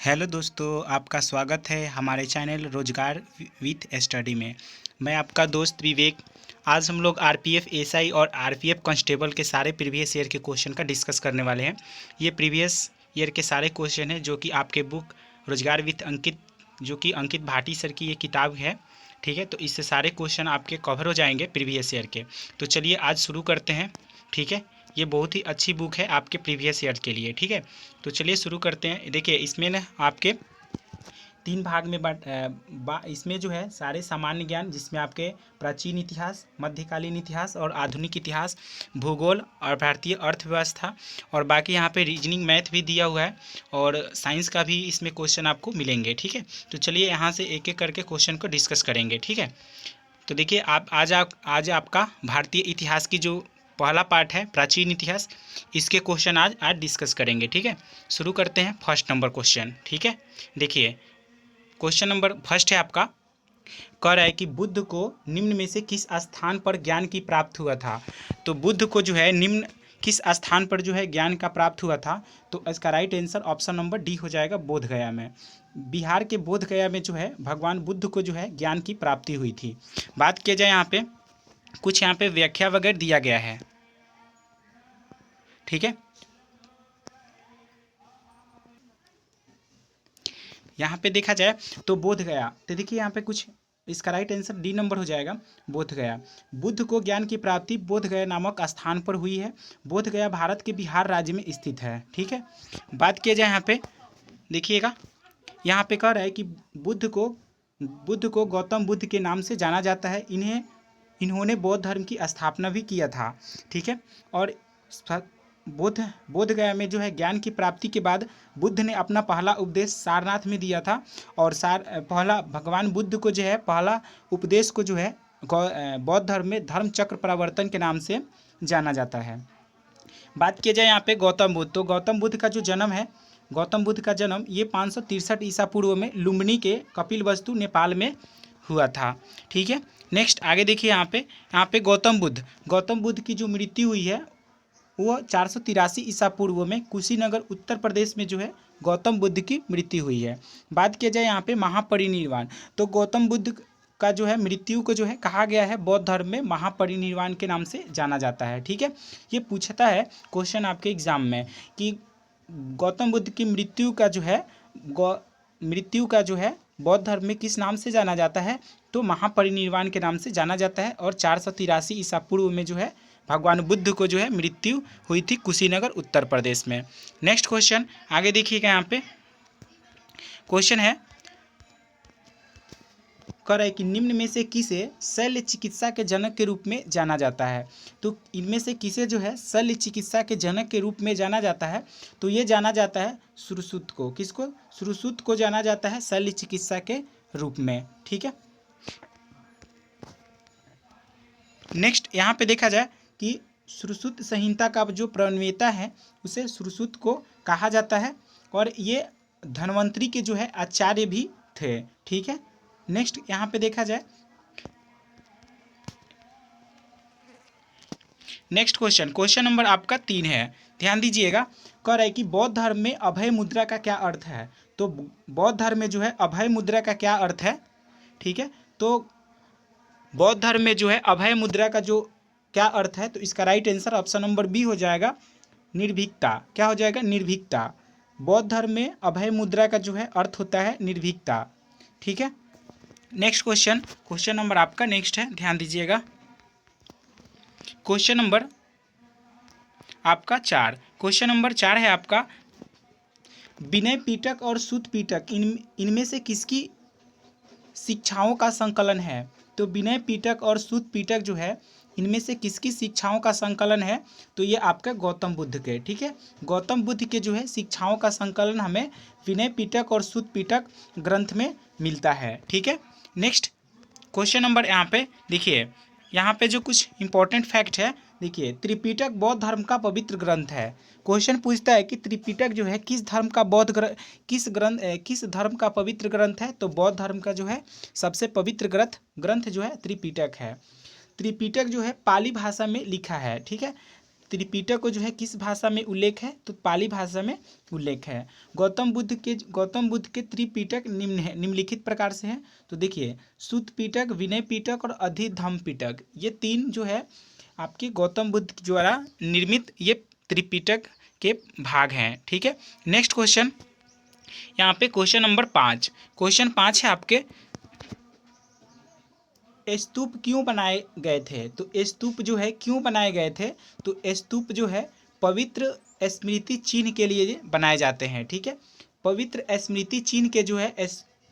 Hello दोस्तों, आपका स्वागत है हमारे चैनल रोजगार विथ स्टडी में। मैं आपका दोस्त विवेक। आज हम लोग आरपीएफ एसआई और आरपीएफ कांस्टेबल के सारे प्रीवियस ईयर के क्वेश्चन का डिस्कस करने वाले हैं। ये प्रीवियस ईयर के सारे क्वेश्चन हैं जो कि आपके बुक रोजगार विथ अंकित, जो कि अंकित भाटी सर की ये किताब है। ठीक है, तो इससे सारे क्वेश्चन आपके कवर हो जाएंगे प्रीवियस ईयर के। तो चलिए आज शुरू करते हैं। ठीक है, ये बहुत ही अच्छी बुक है आपके प्रीवियस ईयर के लिए। ठीक है, तो चलिए शुरू करते हैं। देखिए इसमें ना आपके तीन भाग में इसमें जो है सारे सामान्य ज्ञान, जिसमें आपके प्राचीन इतिहास, मध्यकालीन इतिहास और आधुनिक इतिहास, भूगोल और भारतीय अर्थव्यवस्था, और बाकी यहाँ पे रीजनिंग मैथ भी दिया हुआ है और साइंस का भी इसमें क्वेश्चन आपको मिलेंगे। ठीक है, तो चलिए यहाँ से एक एक करके क्वेश्चन को डिस्कस करेंगे। ठीक है, तो देखिए आज आपका भारतीय इतिहास की जो पहला पार्ट है प्राचीन इतिहास, इसके क्वेश्चन आज डिस्कस करेंगे। ठीक है, शुरू करते हैं फर्स्ट नंबर क्वेश्चन। ठीक है, देखिए क्वेश्चन नंबर फर्स्ट है आपका, कह रहा है कि बुद्ध को निम्न में से किस स्थान पर ज्ञान की प्राप्त हुआ था। तो बुद्ध को जो है निम्न किस स्थान पर जो है ज्ञान का प्राप्त हुआ था, तो इसका right answer option number D हो जाएगा, बोध गया में। बिहार के बोध गया में जो है भगवान बुद्ध को जो है ज्ञान की प्राप्ति हुई थी। बात किया जाए यहाँ पे कुछ यहाँ पे व्याख्या वगैरह दिया गया है। ठीक है, यहाँ पे देखा जाए तो बोध गया, तो देखिए यहाँ पे कुछ, इसका राइट आंसर डी नंबर हो जाएगा, बोध गया। बुद्ध को ज्ञान की प्राप्ति बोध गया नामक स्थान पर हुई है। बोध गया भारत के बिहार राज्य में स्थित है। ठीक है, बात किया जाए यहाँ पे, देखिएगा यहाँ पे कह रहा है कि बुद्ध को गौतम बुद्ध के नाम से जाना जाता है। इन्होंने बौद्ध धर्म की स्थापना भी किया था। ठीक है, और बोध गया में जो है ज्ञान की प्राप्ति के बाद बुद्ध ने अपना पहला उपदेश सारनाथ में दिया था। और पहला भगवान बुद्ध को जो है पहला उपदेश को जो है बौद्ध धर्म में धर्म चक्र प्रवर्तन के नाम से जाना जाता है। बात किया जाए यहाँ पे गौतम बुद्ध, तो गौतम बुद्ध का जो जन्म है, गौतम बुद्ध का जन्म ये 563 ईसा पूर्व में लुम्बिनी के कपिलवस्तु नेपाल में हुआ था। ठीक है, नेक्स्ट आगे देखिए यहाँ पे गौतम बुद्ध की जो मृत्यु हुई है वो 483 ईसा पूर्व में कुशीनगर उत्तर प्रदेश में जो है गौतम बुद्ध की मृत्यु हुई है। बात किया जाए यहाँ पे महापरिनिर्वाण, तो गौतम बुद्ध का जो है मृत्यु को जो है कहा गया है बौद्ध धर्म में महापरिनिर्वाण के नाम से जाना जाता है। ठीक है, ये पूछता है क्वेश्चन आपके एग्जाम में कि गौतम बुद्ध की मृत्यु का जो है बौद्ध धर्म में किस नाम से जाना जाता है, तो महापरिनिर्वाण के नाम से जाना जाता है। और 483 ईसा पूर्व में जो है भगवान बुद्ध को जो है मृत्यु हुई थी कुशीनगर उत्तर प्रदेश में। नेक्स्ट क्वेश्चन आगे देखिएगा, यहाँ पे क्वेश्चन है, कह रहा है कि निम्न में से किसे शल्य चिकित्सा के जनक के रूप में जाना जाता है। तो इनमें से किसे जो है शल्य चिकित्सा के जनक के रूप में जाना जाता है, तो ये जाना जाता है सुश्रुत को। किसको? सुश्रुत को जाना जाता है शल्य चिकित्सा के रूप में। ठीक है, नेक्स्ट यहाँ पे देखा जाए कि सुश्रुत संहिता का जो प्रणेता है उसे सुश्रुत को कहा जाता है, और ये धन्वंतरी के जो है आचार्य भी थे। ठीक है, नेक्स्ट यहाँ पे देखा जाए, नेक्स्ट क्वेश्चन नंबर आपका 3 है, ध्यान दीजिएगा। कह रहा है कि बौद्ध धर्म में अभय मुद्रा का क्या अर्थ है। तो बौद्ध धर्म में जो है अभय मुद्रा का क्या अर्थ है। ठीक है, तो बौद्ध धर्म में जो है अभय मुद्रा का जो क्या अर्थ है, तो इसका right answer option number B हो जाएगा, निर्भीकता। क्या हो जाएगा? निर्भीकता। बौद्ध धर्म में अभय मुद्रा का जो है अर्थ होता है निर्भीकता। ठीक है, नेक्स्ट क्वेश्चन नंबर आपका नेक्स्ट है, ध्यान दीजिएगा। क्वेश्चन नंबर आपका 4, क्वेश्चन नंबर 4 है आपका, विनय पिटक और सूत पिटक इनमें से किसकी शिक्षाओं का संकलन है। तो विनय पिटक और सूत पिटक जो है इनमें से किसकी शिक्षाओं का संकलन है, तो ये आपका गौतम बुद्ध के। ठीक है, गौतम बुद्ध के जो है शिक्षाओं का संकलन हमें विनय पिटक और सूत पिटक ग्रंथ में मिलता है। ठीक है, नेक्स्ट क्वेश्चन नंबर यहाँ पे देखिए, यहाँ पे जो कुछ इंपॉर्टेंट फैक्ट है, देखिए त्रिपिटक बौद्ध धर्म का पवित्र ग्रंथ है। क्वेश्चन पूछता है कि त्रिपिटक जो है किस धर्म का किस धर्म का पवित्र ग्रंथ है, तो बौद्ध धर्म का जो है सबसे पवित्र ग्रंथ जो है त्रिपिटक है। त्रिपिटक जो है पाली भाषा में लिखा है। ठीक है, त्रिपिटक को जो है किस भाषा में उल्लेख है, तो पाली भाषा में उल्लेख है। गौतम बुद्ध के त्रिपिटक निम्नलिखित प्रकार से हैं। तो देखिए, सुत्त पिटक, विनय पिटक और अधिधम्म पिटक, ये तीन जो है आपके गौतम बुद्ध द्वारा निर्मित ये त्रिपिटक के भाग हैं। ठीक है, नेक्स्ट क्वेश्चन, यहाँ पे क्वेश्चन नंबर 5। क्वेश्चन 5 है आपके, स्तूप क्यों बनाए गए थे। तो स्तूप जो है क्यों बनाए गए थे, तो स्तूप जो है पवित्र स्मृति चिन्ह के लिए बनाए जाते हैं। ठीक है, पवित्र स्मृति चिन्ह के जो है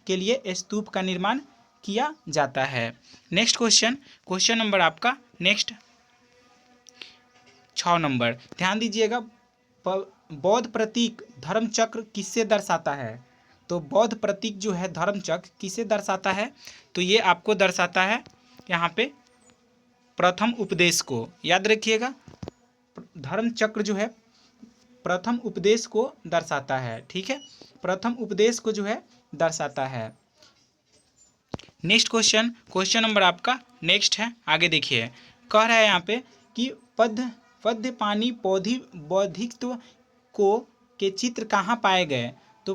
के लिए स्तूप का निर्माण किया जाता है। नेक्स्ट क्वेश्चन, क्वेश्चन नंबर आपका नेक्स्ट 6 नंबर, ध्यान दीजिएगा, बौद्ध प्रतीक धर्मचक्र किससे दर्शाता है। तो बौद्ध प्रतीक जो है धर्मचक्र किसे दर्शाता है, तो ये आपको दर्शाता है यहाँ पे प्रथम उपदेश को। याद रखिएगा, धर्मचक्र जो है प्रथम उपदेश को दर्शाता है। ठीक है, प्रथम उपदेश को जो है दर्शाता है। नेक्स्ट क्वेश्चन, क्वेश्चन नंबर आपका नेक्स्ट है, आगे देखिए, कह रहा है यहाँ पे कि पद्य पानी बौद्धिकत्व के चित्र कहाँ पाए गए। तो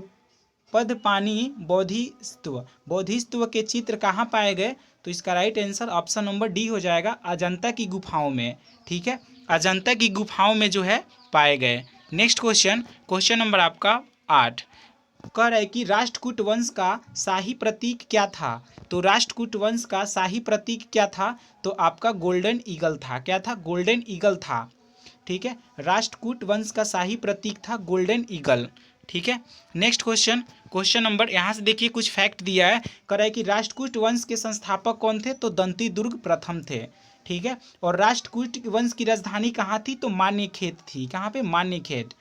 पद्य पानी बौद्धिकत्व के चित्र कहाँ पाए गए, तो इसका right answer option number D हो जाएगा, अजंता की गुफाओं में। ठीक है, अजंता की गुफाओं में जो है पाए गए। नेक्स्ट क्वेश्चन, क्वेश्चन नंबर आपका 8, कह रहा है कि राष्ट्रकूट वंश का शाही प्रतीक क्या था। तो राष्ट्रकूट वंश का शाही प्रतीक क्या था, तो आपका गोल्डन ईगल था। क्या था, गोल्डन ईगल था। ठीक है, राष्ट्रकूट वंश का शाही प्रतीक था गोल्डन ईगल। ठीक है, नेक्स्ट क्वेश्चन, क्वेश्चन नंबर, यहाँ से देखिए कुछ फैक्ट दिया है, कह रहा है कि राष्ट्रकूट वंश के संस्थापक कौन थे, तो दंती दुर्ग प्रथम थे। ठीक है, और राष्ट्रकूट वंश की राजधानी कहाँ थी, तो मान्यखेत थी। कहाँ पे, मान्यखेत।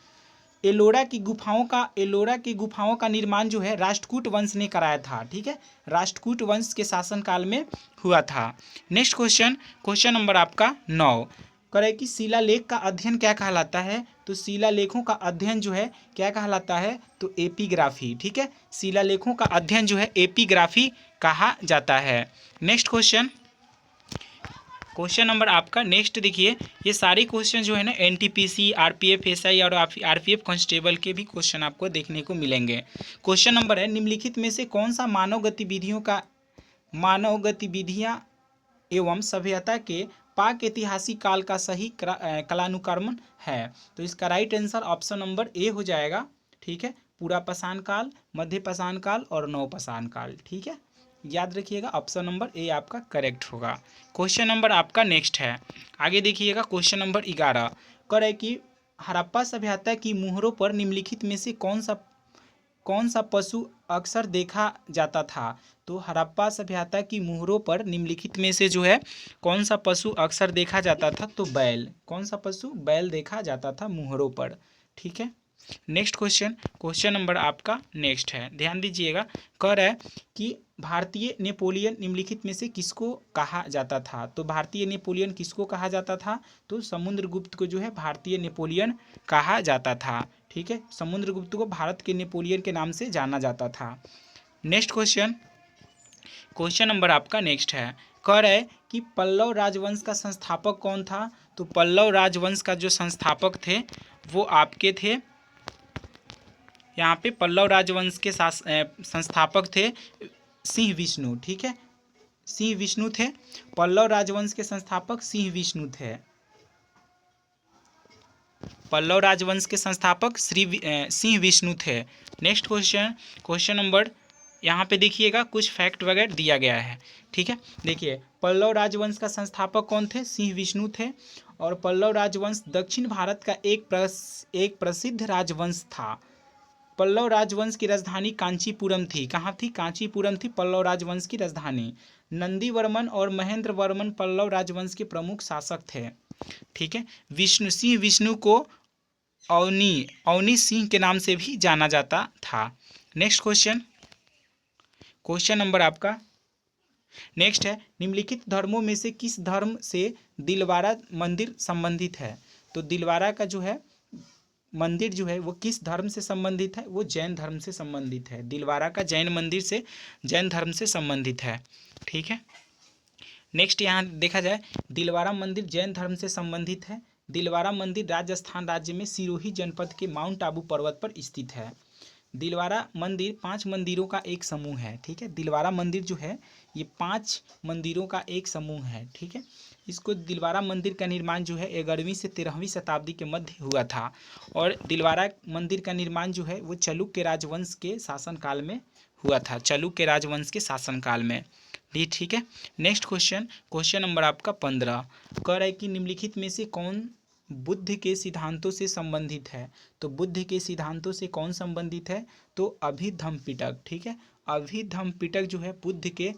एलोरा की गुफाओं का निर्माण जो है राष्ट्रकूट वंश ने कराया था। ठीक है, राष्ट्रकूट वंश के शासनकाल में हुआ था। नेक्स्ट क्वेश्चन, क्वेश्चन नंबर आपका 9, कह रहा है कि शिलालेख का अध्ययन क्या कहलाता है। तो शिलालेखों का अध्ययन जो है क्या कहलाता है, तो एपिग्राफी। ठीक है, शिलालेखों का अध्ययन जो है एपिग्राफी कहा जाता है। नेक्स्ट क्वेश्चन, क्वेश्चन नंबर आपका नेक्स्ट देखिए, ये सारे क्वेश्चन जो है ना एनटीपीसी, आरपीएफ एसआई और आरपीएफ कांस्टेबल के भी क्वेश्चन आपको देखने को मिलेंगे। क्वेश्चन नंबर है, निम्नलिखित में से कौन सा मानव गतिविधियां एवं सभ्यता के पाक ऐतिहासिक काल का सही कालानुक्रमण है। तो इसका right answer option number A हो जाएगा। ठीक है, पूरा पाषाण काल, मध्य पाषाण काल और नव पाषाण काल। ठीक है, याद रखिएगा, ऑप्शन नंबर ए आपका करेक्ट होगा। क्वेश्चन नंबर आपका नेक्स्ट है, आगे देखिएगा, क्वेश्चन नंबर 11, कह रहा है कि हड़प्पा सभ्यता की मुहरों पर निम्नलिखित में से कौन सा पशु अक्सर देखा जाता था। तो हड़प्पा सभ्यता की मुहरों पर निम्नलिखित में से जो है कौन सा पशु अक्सर देखा जाता था, तो बैल। कौन सा पशु, बैल देखा जाता था मुहरों पर। ठीक है, नेक्स्ट क्वेश्चन, क्वेश्चन नंबर आपका नेक्स्ट है, ध्यान दीजिएगा, कह रहा है कि भारतीय नेपोलियन निम्नलिखित में से किसको कहा जाता था। तो भारतीय नेपोलियन किसको कहा जाता था, तो समुद्रगुप्त को जो है भारतीय नेपोलियन कहा जाता था। ठीक है, समुद्रगुप्त को भारत के नेपोलियन के नाम से जाना जाता था। नेक्स्ट क्वेश्चन, क्वेश्चन नंबर आपका नेक्स्ट है, कह रहा है कि पल्लव राजवंश का संस्थापक कौन था। तो पल्लव राजवंश का जो संस्थापक थे वो आपके थे, यहाँ पे पल्लव राजवंश के संस्थापक थे सिंह विष्णु। ठीक है, सिंह विष्णु थे, पल्लव राजवंश के संस्थापक सिंह विष्णु थे। पल्लव राजवंश के संस्थापक सिंह विष्णु थे। नेक्स्ट क्वेश्चन, क्वेश्चन नंबर, यहाँ पे देखिएगा कुछ फैक्ट वगैरह दिया गया है। ठीक है, देखिए, पल्लव राजवंश का संस्थापक कौन थे, सिंह विष्णु थे, और पल्लव राजवंश दक्षिण भारत का एक प्रसिद्ध राजवंश था। पल्लव राजवंश की राजधानी कांचीपुरम थी। कहाँ थी, कांचीपुरम थी पल्लव राजवंश की राजधानी। नंदीवर्मन और महेंद्र वर्मन पल्लव राजवंश के प्रमुख शासक थे। ठीक है, सिंह विष्णु को अवनी सिंह के नाम से भी जाना जाता था। नेक्स्ट क्वेश्चन, क्वेश्चन नंबर आपका नेक्स्ट है, निम्नलिखित धर्मों में से किस धर्म से दिलवारा मंदिर संबंधित है। तो दिलवारा का जो है मंदिर जो है वो किस धर्म से संबंधित है, वो जैन धर्म से संबंधित है। दिलवारा का जैन मंदिर से जैन धर्म से संबंधित है। ठीक है, नेक्स्ट यहाँ देखा जाए, दिलवारा मंदिर जैन धर्म से संबंधित है दिलवारा मंदिर राजस्थान राज्य में सिरोही जनपद के माउंट आबू पर्वत पर स्थित है। दिलवारा मंदिर 5 मंदिरों का एक समूह है। ठीक है, दिलवारा मंदिर जो है ये 5 मंदिरों का एक समूह है। ठीक है, इसको दिलवारा मंदिर का निर्माण जो है 11वीं से 13वीं शताब्दी के मध्य हुआ था और दिलवारा मंदिर का निर्माण जो है वो चालुक्य राजवंश के शासनकाल में हुआ था, चालुक्य राजवंश के शासनकाल में। ठीक है, नेक्स्ट क्वेश्चन, क्वेश्चन नंबर आपका 15 कह रहा है कि निम्नलिखित में से कौन बुद्ध के सिद्धांतों से संबंधित है। तो बुद्ध के सिद्धांतों से कौन संबंधित है, तो अभिधम्म पिटक। ठीक है, अभिधम्म पिटक जो है बुद्ध के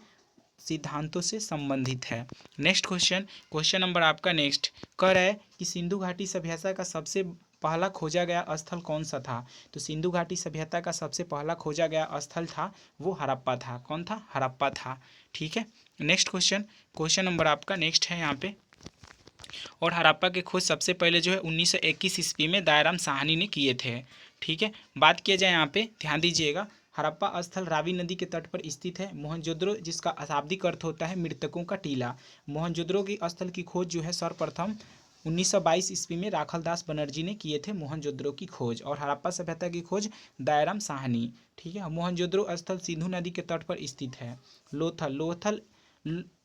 सिद्धांतों से संबंधित है। नेक्स्ट क्वेश्चन, क्वेश्चन नंबर आपका नेक्स्ट कह रहा है कि सिंधु घाटी सभ्यता का सबसे पहला खोजा गया स्थल कौन सा था। तो सिंधु घाटी सभ्यता का सबसे पहला खोजा गया स्थल था वो हड़प्पा था। कौन था, हड़प्पा था। ठीक है, नेक्स्ट क्वेश्चन, क्वेश्चन नंबर आपका नेक्स्ट है यहाँ पे, और हड़प्पा की खोज सबसे पहले जो है 1921 ईस्वी में दयाराम साहनी ने किए थे। ठीक है, बात किया जाए यहाँ पे, ध्यान दीजिएगा, हड़प्पा स्थल रावी नदी के तट पर स्थित है। मोहनजोदड़ो जिसका अशाब्दिक अर्थ होता है मृतकों का टीला। मोहनजोदड़ो की स्थल की खोज जो है सर्वप्रथम 1922 ईस्वी में राखलदास बनर्जी ने किए थे मोहनजोदड़ो की खोज, और हड़प्पा सभ्यता की खोज दयाराम साहनी। ठीक है, मोहनजोदड़ो स्थल सिंधु नदी के तट पर स्थित है।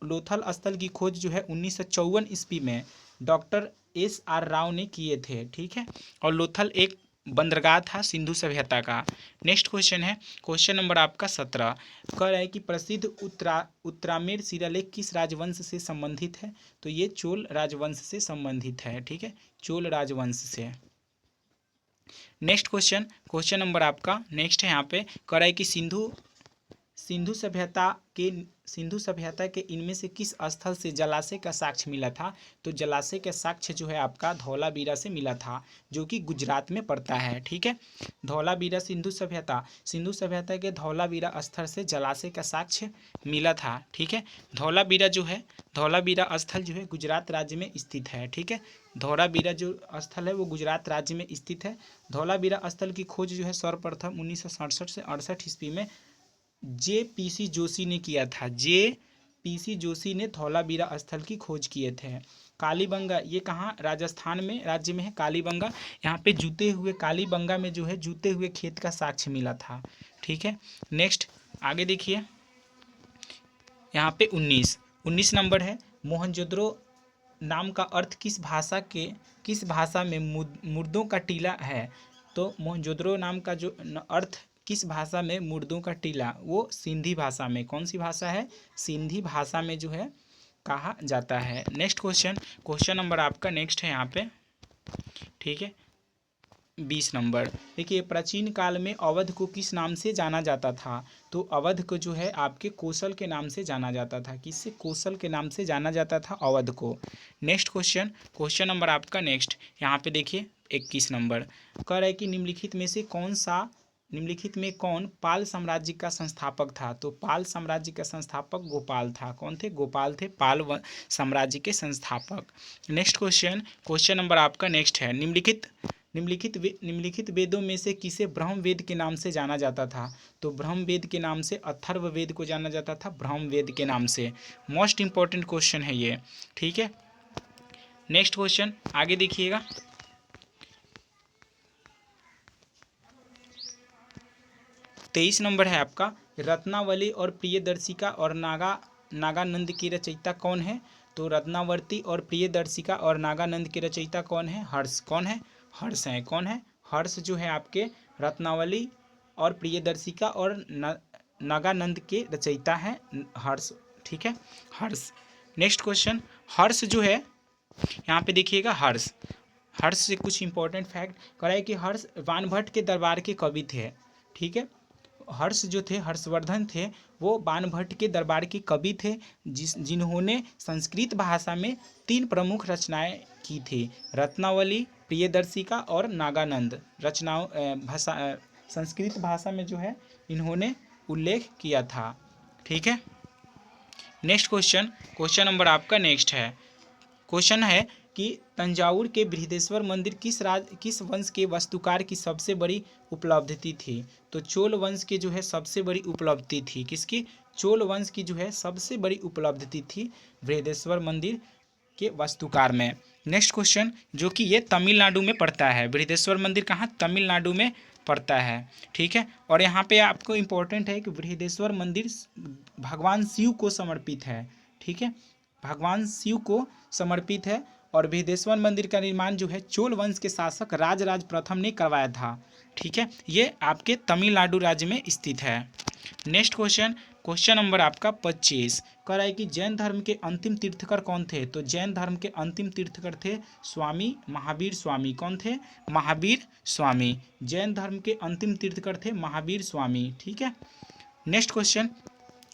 लोथल स्थल की खोज जो है 1954 ईस्वी में डॉक्टर SR राव ने किए थे। ठीक है, और लोथल एक बंदरगाह था सिंधु सभ्यता का। नेक्स्ट क्वेश्चन है, क्वेश्चन नंबर आपका 17 कह रहा है कि प्रसिद्ध उत्तरामेर शिलालेख किस राजवंश से संबंधित है। तो ये चोल राजवंश से संबंधित है। ठीक है, चोल राजवंश से। नेक्स्ट क्वेश्चन, क्वेश्चन नंबर आपका नेक्स्ट है यहाँ पे, कह रहा है कि सिंधु सभ्यता के इनमें से किस स्थल से जलाशय का साक्ष्य मिला था। तो जलाशय का साक्ष्य जो है आपका धौलावीरा से मिला था, जो कि गुजरात में पड़ता है। ठीक है, धौलावीरा सिंधु सभ्यता के धौलावीरा स्थल से जलाशय का साक्ष्य मिला था। ठीक है, धौलावीरा स्थल जो है गुजरात राज्य में स्थित है। ठीक है, धौलावीरा जो स्थल है वो गुजरात राज्य में स्थित है। धौलावीरा स्थल की खोज जो है सर्वप्रथम 1967 से 68 ईस्वी में JPC जोशी ने किया था। JPC जोशी ने धौलावीरा स्थल की खोज किए थे। कालीबंगा ये कहाँ राजस्थान में राज्य में है कालीबंगा, यहाँ पे जूते हुए कालीबंगा में जो है जूते हुए खेत का साक्ष्य मिला था। ठीक है, नेक्स्ट आगे देखिए, यहाँ पे 19 नंबर है, मोहनजोदड़ो नाम का अर्थ किस भाषा में मुर्दों का टीला है। तो मोहनजोदड़ो नाम का जो अर्थ किस भाषा में मुर्दों का टीला, वो सिंधी भाषा में। कौन सी भाषा है, सिंधी भाषा में जो है कहा जाता है। नेक्स्ट क्वेश्चन, क्वेश्चन नंबर आपका नेक्स्ट है यहाँ पे। ठीक है, 20 नंबर देखिए, प्राचीन काल में अवध को किस नाम से जाना जाता था। तो अवध को जो है आपके कोसल के नाम से जाना जाता था। किससे, कोसल के नाम से जाना जाता था अवध को। नेक्स्ट क्वेश्चन, क्वेश्चन नंबर आपका नेक्स्ट यहाँ पे देखिए 21 नंबर कह रहा है कि निम्नलिखित में कौन पाल साम्राज्य का संस्थापक था। तो पाल साम्राज्य का संस्थापक गोपाल था। कौन थे, गोपाल थे पाल साम्राज्य के संस्थापक। नेक्स्ट क्वेश्चन, क्वेश्चन नंबर आपका नेक्स्ट है, निम्नलिखित वेदों में से किसे ब्रह्म वेद के नाम से जाना जाता था। तो ब्रह्म वेद के नाम से अथर्व वेद को जाना जाता था, ब्रह्म वेद के नाम से। मोस्ट इंपॉर्टेंट क्वेश्चन है ये। ठीक है, नेक्स्ट क्वेश्चन आगे देखिएगा, तेईस नंबर है आपका, रत्नावली और प्रियदर्शिका और नागानंद की रचयिता कौन है। तो रत्नावर्ती और प्रियदर्शिका और नागानंद के रचयिता कौन है, हर्ष। कौन है, हर्ष है। कौन है, हर्ष जो है आपके रत्नावली और प्रियदर्शिका और नागानंद के रचयिता हैं हर्ष। ठीक है, हर्ष। नेक्स्ट क्वेश्चन, हर्ष जो है यहाँ पे देखिएगा, हर्ष से कुछ इंपॉर्टेंट फैक्ट कराए कि हर्ष बाणभट्ट के दरबार के कवि थे। ठीक है, हर्ष जो थे, हर्षवर्धन थे, वो बाणभट्ट के दरबार के कवि थे, जिन्होंने संस्कृत भाषा में 3 प्रमुख रचनाएं की थी, रत्नावली, प्रियदर्शिका और नागानंद रचनाओं संस्कृत भाषा में जो है इन्होंने उल्लेख किया था। ठीक है, नेक्स्ट क्वेश्चन, क्वेश्चन नंबर आपका नेक्स्ट है, क्वेश्चन है कि तंजावुर के बृहदेश्वर मंदिर किस वंश के वास्तुकार की सबसे बड़ी उपलब्धि थी। तो चोल वंश की जो है सबसे बड़ी उपलब्धि थी। किसकी, चोल वंश की जो है सबसे बड़ी उपलब्धि थी बृहदेश्वर मंदिर के वास्तुकार में। नेक्स्ट क्वेश्चन, जो कि ये तमिलनाडु में पड़ता है, बृहदेश्वर मंदिर कहाँ, तमिलनाडु में पड़ता है। ठीक है, और यहाँ पे आपको इम्पोर्टेंट है कि बृहदेश्वर मंदिर भगवान शिव को समर्पित है। ठीक है, भगवान शिव को समर्पित है, और बृहदेश्वर मंदिर का निर्माण जो है चोल वंश के शासक राजराज प्रथम ने करवाया था। ठीक है, ये आपके तमिलनाडु राज्य में स्थित है। नेक्स्ट क्वेश्चन, क्वेश्चन नंबर आपका 25 कह रहा है कि जैन धर्म के अंतिम तीर्थकर कौन थे। तो जैन धर्म के अंतिम तीर्थकर थे स्वामी महावीर स्वामी। कौन थे, महावीर स्वामी। जैन धर्म के अंतिम तीर्थकर थे महावीर स्वामी। ठीक है, नेक्स्ट क्वेश्चन,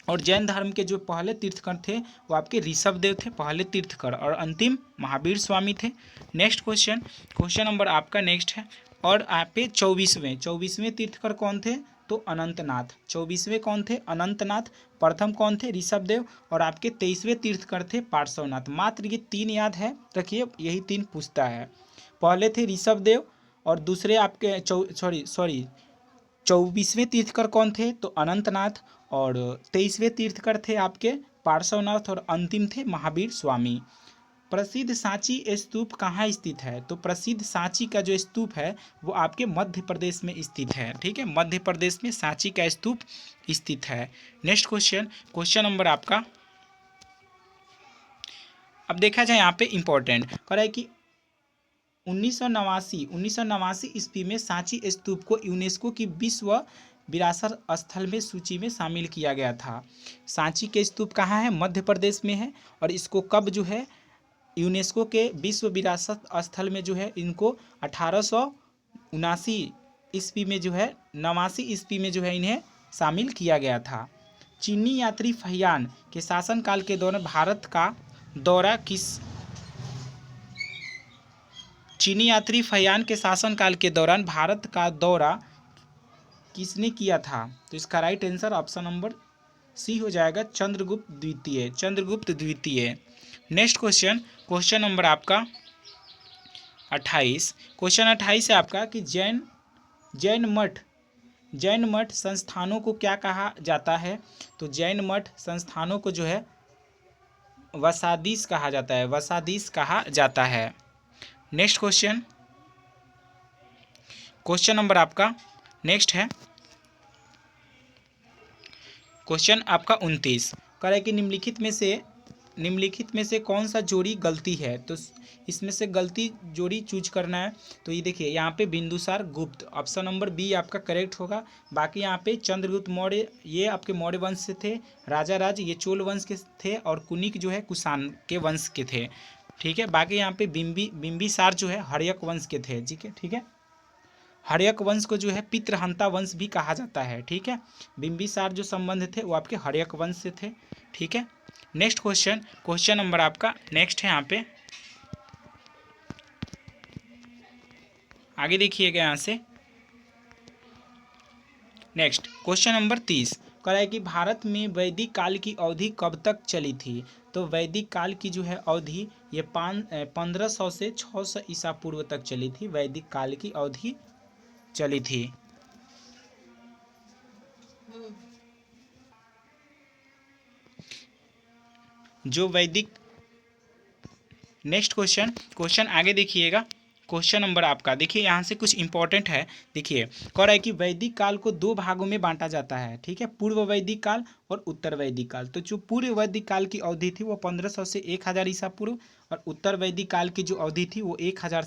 और जैन धर्म के जो पहले तीर्थकर थे वो आपके ऋषभदेव थे, पहले तीर्थकर, और अंतिम महावीर स्वामी थे। नेक्स्ट क्वेश्चन, क्वेश्चन नंबर आपका नेक्स्ट है, और आप पे 24वें तीर्थकर कौन थे। तो अनंतनाथ। 24वें कौन थे, अनंतनाथ। प्रथम कौन थे, ऋषभदेव, और आपके 23वें तीर्थकर थे पार्श्वनाथ। मात्र ये 3 याद है रखिए, यही 3 पूछता है। पहले थे ऋषभदेव, और दूसरे आपके 24वें तीर्थकर कौन थे, तो अनंतनाथ, और 23वें तीर्थकर थे आपके पार्श्वनाथ, और अंतिम थे महावीर स्वामी। प्रसिद्ध सांची स्तूप कहाँ स्थित है। तो प्रसिद्ध सांची का जो स्तूप है वो आपके मध्य प्रदेश में स्थित है। ठीक है, मध्य प्रदेश में सांची का स्तूप स्थित है। नेक्स्ट क्वेश्चन, क्वेश्चन नंबर आपका, अब देखा जाए यहाँ पे इंपॉर्टेंट कह रहा है कि 1989 ईस्वी में सांची स्तूप को यूनेस्को की विश्व विरासत स्थल में सूची में शामिल किया गया था। सांची के स्तूप कहाँ है, मध्य प्रदेश में है, और इसको कब जो है यूनेस्को के विश्व विरासत स्थल में जो है इनको 1879 ईस्वी में जो है 89 ईस्वी में जो है इन्हें शामिल किया गया था। चीनी यात्री फहियान के शासनकाल के दौरान भारत का दौरा चीनी यात्री फहियान के शासनकाल के दौरान भारत का दौरा किसने किया था। तो इसका right answer option number C हो जाएगा, चंद्रगुप्त द्वितीय। नेक्स्ट क्वेश्चन, क्वेश्चन नंबर आपका 28। क्वेश्चन 28 है आपका कि जैन मठ संस्थानों को क्या कहा जाता है। तो जैन मठ संस्थानों को जो है वसादीस कहा जाता है। नेक्स्ट क्वेश्चन, क्वेश्चन नंबर आपका नेक्स्ट है क्वेश्चन आपका 29 कह रहा है कि निम्नलिखित में से कौन सा जोड़ी गलती है। तो इसमें से गलती जोड़ी चूज करना है। तो ये देखिए यहाँ पे बिंदुसार गुप्त, ऑप्शन नंबर बी आपका करेक्ट होगा। बाकी यहाँ पे चंद्रगुप्त मौर्य ये आपके मौर्य वंश से थे, राजा राज ये चोल वंश के थे, और कुनिक जो है कुषाण के वंश के थे। ठीक है, बाकी यहाँ पे बिंबिसार जो है हर्यक वंश के थे। ठीक है, हर्यक वंश को जो है पितृहंता वंश भी कहा जाता है। ठीक है, बिंबिसार जो संबंध थे वो आपके हर्यक वंश से थे। ठीक है, नेक्स्ट क्वेश्चन, क्वेश्चन नंबर आपका नेक्स्ट है यहाँ पे, आगे देखिएगा यहाँ से। नेक्स्ट क्वेश्चन नंबर 30 कह रहा है कि भारत में वैदिक काल की अवधि कब तक चली थी। तो वैदिक काल की जो है अवधि ये 1500 से 600 ईसा पूर्व तक चली थी। वैदिक काल की अवधि चली थी। जो वैदिक, नेक्स्ट क्वेश्चन आगे देखिएगा। क्वेश्चन नंबर आपका देखिए यहाँ से कुछ इंपॉर्टेंट है। देखिए कह रहा है कि वैदिक काल को 2 भागों में बांटा जाता है। ठीक है, पूर्व वैदिक काल और उत्तर वैदिक काल। तो जो पूर्व वैदिक काल की अवधि थी वो 1500 से 1000 ईसा पूर्व, और उत्तर वैदिक काल की जो अवधि थी वो 1000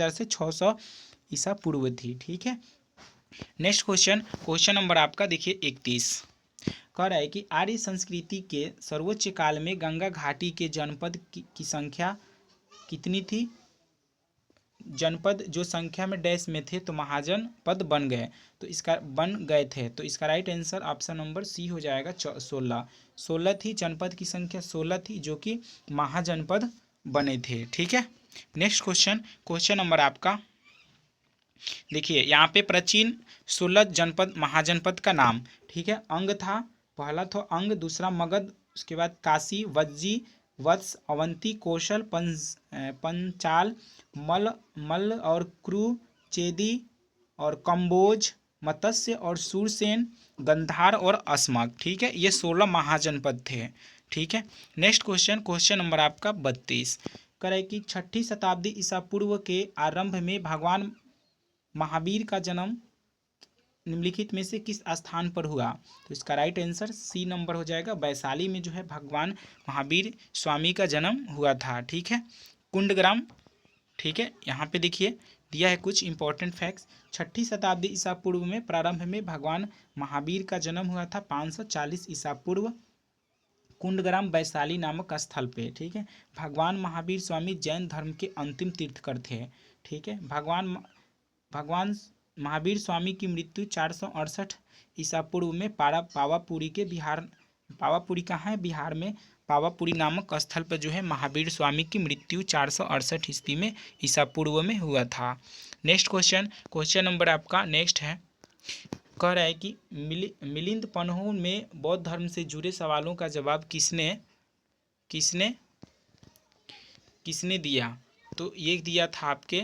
से 600 ईसा पूर्व थी। ठीक है, नेक्स्ट क्वेश्चन नंबर आपका देखिए 31 कह रहा है कि आर्य संस्कृति के सर्वोच्च काल में गंगा घाटी के जनपद की संख्या कितनी थी। जनपद जो संख्या में डैश में थे तो महाजनपद बन गए थे। तो इसका right answer option number C हो जाएगा, 16 थी जनपद की संख्या, 16 थी जो कि महाजनपद बने थे। ठीक है, नेक्स्ट क्वेश्चन नंबर आपका देखिए यहाँ पे प्राचीन 16 जनपद महाजनपद का नाम। ठीक है, अंग था, पहला था अंग, दूसरा मगध, उसके बाद काशी, वज्जी, वत्स, अवंती, कौशल, पंचाल, मल्ल और क्रू, चेदी और कंबोज, मत्स्य और सूरसेन, गंधार और अस्मक। ठीक है, ये 16 महाजनपद थे। ठीक है, नेक्स्ट क्वेश्चन नंबर आपका 32 करे कि 6ठी शताब्दी ईसा पूर्व के आरंभ में भगवान महावीर का जन्म निम्नलिखित में से किस स्थान पर हुआ? तो इसका राइट आंसर सी नंबर हो जाएगा। वैशाली में जो है भगवान महावीर स्वामी का जन्म हुआ था। ठीक है, कुंडग्राम। ठीक है, यहाँ पे देखिए दिया है कुछ इंपॉर्टेंट फैक्ट्स। 6ठी शताब्दी ईसा पूर्व में प्रारंभ में भगवान महावीर का जन्म हुआ था 540 ईसा पूर्व, कुंडग्राम वैशाली नामक स्थल पे। ठीक है, भगवान महावीर स्वामी जैन धर्म के अंतिम तीर्थकर थे। ठीक है, भगवान महावीर स्वामी की मृत्यु 468 ईसा पूर्व में पावापुरी के पावापुरी कहाँ है? बिहार में पावापुरी नामक स्थल पर जो है महावीर स्वामी की मृत्यु 468 ईस्वी में ईसा पूर्व में हुआ था। नेक्स्ट क्वेश्चन नंबर आपका नेक्स्ट है, कह रहा है कि मिलिंद पन्हों में बौद्ध धर्म से जुड़े सवालों का जवाब किसने दिया? तो ये दिया था आपके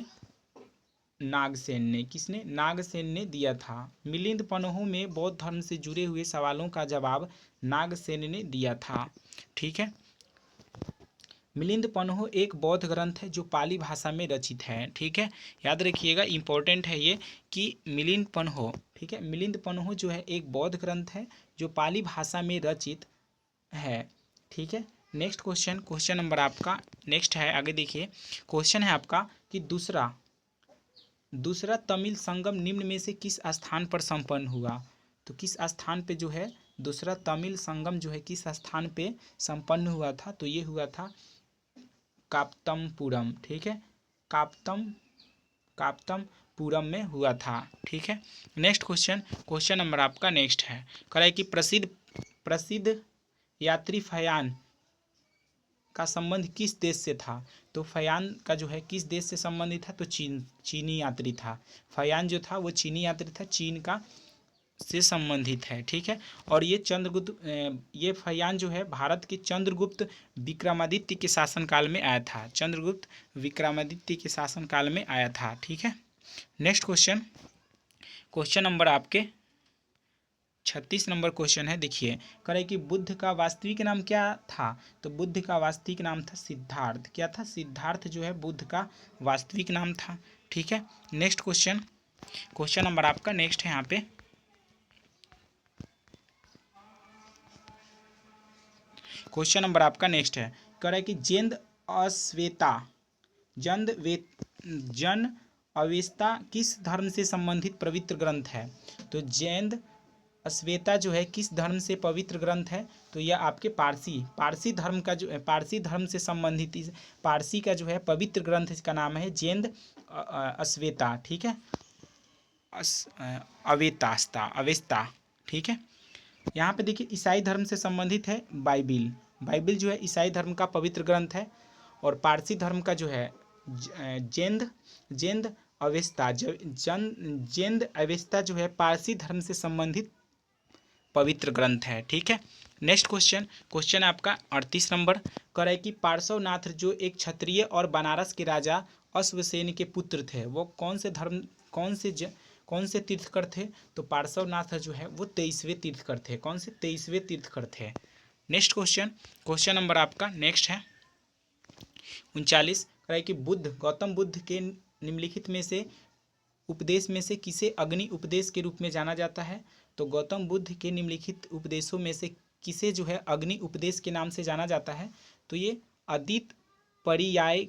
नागसेन ने। किसने? नागसेन ने दिया था। मिलिंद पन्हों में बौद्ध धर्म से जुड़े हुए सवालों का जवाब नागसेन ने दिया था। ठीक है, मिलिंद पन्हों एक बौद्ध ग्रंथ है जो पाली भाषा में रचित है। ठीक है, याद रखिएगा, इंपॉर्टेंट है ये कि मिलिंद पन्हों, ठीक है, मिलिंद पन्हों जो है एक बौद्ध ग्रंथ है जो पाली भाषा में रचित है। ठीक है, नेक्स्ट क्वेश्चन नंबर आपका नेक्स्ट है, आगे देखिए। क्वेश्चन है आपका कि दूसरा तमिल संगम निम्न में से किस स्थान पर संपन्न हुआ? तो किस स्थान पे जो है दूसरा तमिल संगम जो है किस स्थान पे संपन्न हुआ था? तो ये हुआ था काप्तमपुरम। ठीक है, काप्तमपुरम में हुआ था। ठीक है, नेक्स्ट क्वेश्चन नंबर आपका नेक्स्ट है, कह रहा है कि प्रसिद्ध यात्री फयान का संबंध किस देश से था? तो फयान का जो है किस देश से संबंधित था? तो चीनी यात्री था। फयान जो था वो चीनी यात्री था, चीन का से संबंधित है। ठीक है, और ये फयान जो है भारत के चंद्रगुप्त विक्रमादित्य के शासनकाल में आया था। चंद्रगुप्त विक्रमादित्य के शासनकाल में आया था। ठीक है, नेक्स्ट क्वेश्चन नंबर आपके 36 नंबर क्वेश्चन है, देखिए। कह रहे कि बुद्ध का वास्तविक नाम क्या था? तो बुद्ध का वास्तविक नाम था सिद्धार्थ। क्या था? सिद्धार्थ जो है बुद्ध का वास्तविक नाम था। ठीक है, नेक्स्ट क्वेश्चन नंबर आपका नेक्स्ट है, यहाँ पे क्वेश्चन नंबर आपका नेक्स्ट है, कह रहा है कि जन अवेस्ता किस धर्म से संबंधित पवित्र ग्रंथ है? तो जैन अश्वेता जो है किस धर्म से पवित्र ग्रंथ है? तो यह आपके पारसी धर्म का जो पारसी धर्म से संबंधित पारसी का जो है पवित्र ग्रंथ इसका नाम है जैन अश्वेता। ठीक है, अवेस्ता। ठीक है, यहाँ पे देखिए ईसाई धर्म से संबंधित है बाइबिल जो है ईसाई धर्म का पवित्र ग्रंथ है, और पारसी धर्म का जो है जैन अवेस्ता जो है पारसी धर्म से संबंधित पवित्र ग्रंथ है। ठीक है, नेक्स्ट क्वेश्चन आपका 38 नंबर, कह रहा है कि पार्श्वनाथ जो एक क्षत्रिय और बनारस के राजा अश्वसेन के पुत्र थे, वो कौन से तीर्थकर थे? तो पार्श्वनाथ जो है वो 23वें तीर्थकर थे। कौन से? 23वें तीर्थकर थे। नेक्स्ट क्वेश्चन नंबर आपका नेक्स्ट है 39, कह रहा है कि गौतम बुद्ध के निम्नलिखित में से उपदेश में से किसे अग्नि उपदेश के रूप में जाना जाता है? तो गौतम बुद्ध के निम्नलिखित उपदेशों में से किसे जो है अग्नि उपदेश के नाम से जाना जाता है? तो ये अदित पर्याय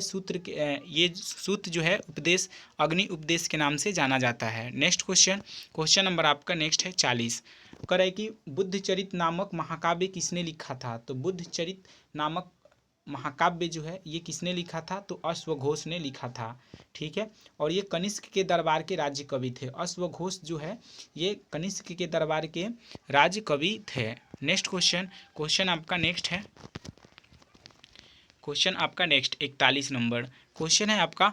सूत्र के ये सूत्र जो है उपदेश अग्नि उपदेश के नाम से जाना जाता है। नेक्स्ट क्वेश्चन नंबर आपका नेक्स्ट है 40, कह रहा है कि बुद्धचरित नामक महाकाव्य किसने लिखा था? तो बुद्धचरित नामक महाकाव्य जो है ये किसने लिखा था? तो अश्वघोष ने लिखा था। ठीक है, और ये कनिष्क के दरबार के राज्य कवि थे। अश्वघोष जो है ये कनिष्क के दरबार के राज्य कवि थे। नेक्स्ट क्वेश्चन आपका नेक्स्ट है, क्वेश्चन आपका नेक्स्ट 41 नंबर क्वेश्चन है आपका,